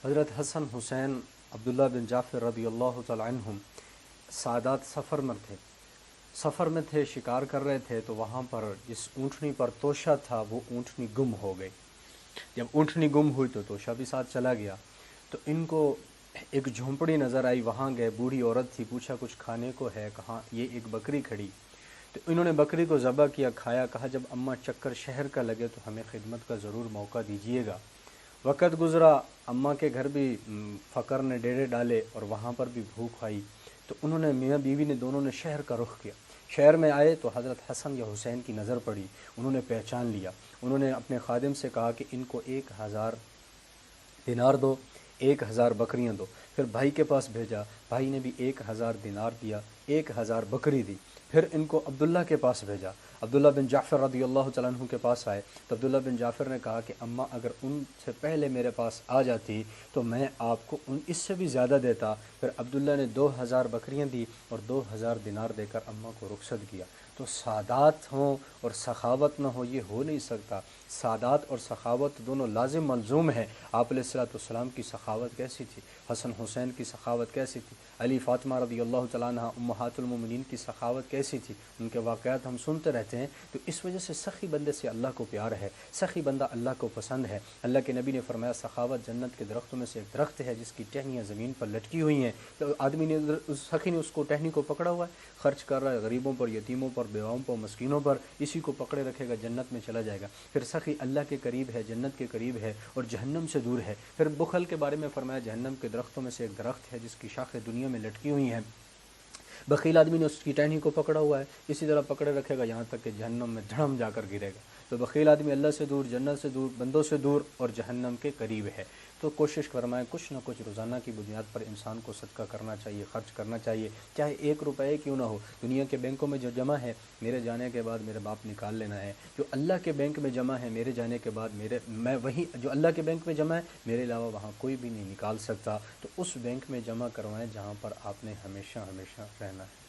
حضرت حسن حسین عبداللہ بن جعفر رضی اللہ تعالی عنہم سادات سفر میں تھے، شکار کر رہے تھے، تو وہاں پر جس اونٹنی پر توشہ تھا وہ اونٹنی گم ہو گئی۔ جب اونٹنی گم ہوئی تو توشہ بھی ساتھ چلا گیا۔ تو ان کو ایک جھونپڑی نظر آئی، وہاں گئے، بوڑھی عورت تھی، پوچھا کچھ کھانے کو ہے؟ کہاں یہ ایک بکری کھڑی۔ تو انہوں نے بکری کو ذبح کیا، کھایا، کہا جب اماں چکر شہر کا لگے تو ہمیں خدمت کا ضرور موقع دیجیے گا۔ وقت گزرا، اماں کے گھر بھی فقر نے ڈیرے ڈالے اور وہاں پر بھی بھوک آئی، تو انہوں نے میاں بیوی نے دونوں نے شہر کا رخ کیا۔ شہر میں آئے تو حضرت حسن یا حسین کی نظر پڑی، انہوں نے پہچان لیا۔ انہوں نے اپنے خادم سے کہا کہ ان کو 1000 دینار دو، 1000 بکریاں دو۔ پھر بھائی کے پاس بھیجا، بھائی نے بھی 1000 دینار دیا، 1000 بکری دی۔ پھر ان کو عبداللہ کے پاس بھیجا، عبداللہ بن جعفر رضی اللہ تعالیٰ عنہ کے پاس آئے تو عبداللہ بن جعفر نے کہا کہ اماں اگر ان سے پہلے میرے پاس آ جاتی تو میں آپ کو اس سے بھی زیادہ دیتا۔ پھر عبداللہ نے 2000 بکریاں دی اور 2000 دینار دے کر اماں کو رخصت کیا۔ تو سادات ہوں اور سخاوت نہ ہو، یہ ہو نہیں سکتا۔ سادات اور سخاوت دونوں لازم ملزوم ہیں۔ آپ علیہ السلام کی سخاوت کیسی تھی، حسن حسین کی سخاوت کیسی تھی، علی فاطمہ رضی اللہ تعالیٰ عنہ امہات المومنین کی سخاوت کیسی تھی، ان کے واقعات ہم سنتے رہتے ہیں۔ تو اس وجہ سے سخی بندے سے اللہ کو پیار ہے، سخی بندہ اللہ کو پسند ہے۔ اللہ کے نبی نے فرمایا سخاوت جنت کے درختوں میں سے ایک درخت ہے جس کی ٹہنیاں زمین پر لٹکی ہوئی ہیں۔ تو آدمی نے سخی نے اس کو ٹہنی کو پکڑا ہوا ہے، خرچ کر رہا ہے غریبوں پر، یتیموں پر، بیواؤں پر، مسکینوں پر، اسی کو پکڑے رکھے گا جنت میں چلا جائے گا۔ پھر سخی اللہ کے قریب ہے، جنت کے قریب ہے اور جہنم سے دور ہے۔ پھر بخل کے بارے میں فرمایا جہنم کے درختوں میں سے ایک درخت ہے جس کی شاخیں دنیا میں لٹکی ہوئی ہیں۔ بخیل آدمی نے اس کی ٹہنی کو پکڑا ہوا ہے، اسی طرح پکڑے رکھے گا یہاں تک کہ جہنم میں دھڑم جا کر گرے گا۔ تو بخیل آدمی اللہ سے دور، جنت سے دور، بندوں سے دور اور جہنم کے قریب ہے۔ تو کوشش فرمائیں کچھ نہ کچھ روزانہ کی بنیاد پر انسان کو صدقہ کرنا چاہیے، خرچ کرنا چاہیے، چاہے 1 روپے کیوں نہ ہو۔ دنیا کے بینکوں میں جو جمع ہے میرے جانے کے بعد میرے باپ نکال لینا ہے، جو اللہ کے بینک میں جمع ہے میرے جانے کے بعد میں وہیں جو اللہ کے بینک میں جمع ہے میرے علاوہ وہاں کوئی بھی نہیں نکال سکتا۔ تو اس بینک میں جمع کروائیں جہاں پر آپ نے ہمیشہ رہنا ہے۔